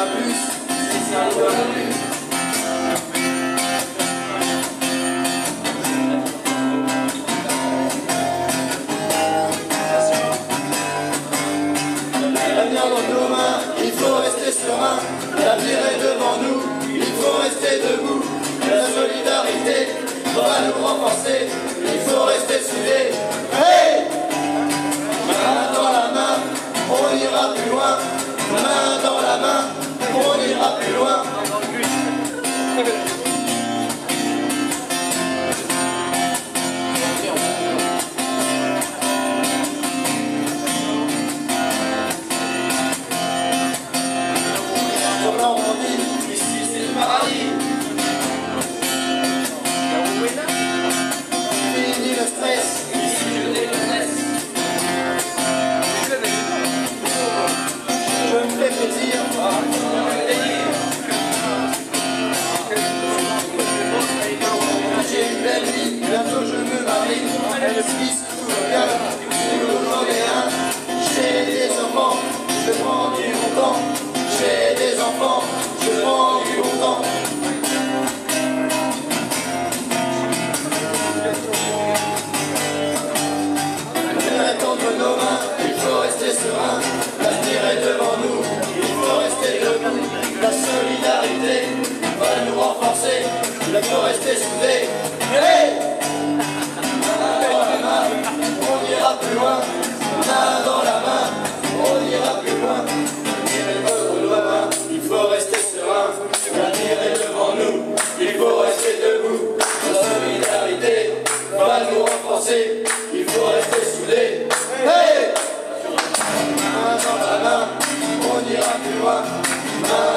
ira plus, si ça ira plus. L'avenir dans nos mains, il faut rester serein. L'avenir est devant nous, il faut rester debout. La solidarité va nous renforcer, il faut rester soudés. Hey! Main dans la main, on ira plus loin. Main dans la main, on ira plus loin. Sur Normandie, ici c'est le paradis. Fini le stress, ici je décompresse. Je me fais plaisir, j'ai une belle vie, bientôt je me marie. Le fils, tout va bien, nous j'en ai un. J'ai des enfants, je prends du bon temps. J'ai des enfants, je prends du bon temps. L'avenir est entre nos mains, il faut rester serein. L'avenir est devant nous, il faut rester debout. La solidarité va nous renforcer, il faut rester soudés. Hey! Main dans la main, on ira plus loin. Main dans la main, on ira plus loin. L'avenir est entre nos mains, il faut rester serein. L'avenir est devant nous, il faut rester debout. La solidarité va nous renforcer, il faut rester soudés. Hey! Main dans la main, on ira plus loin. Main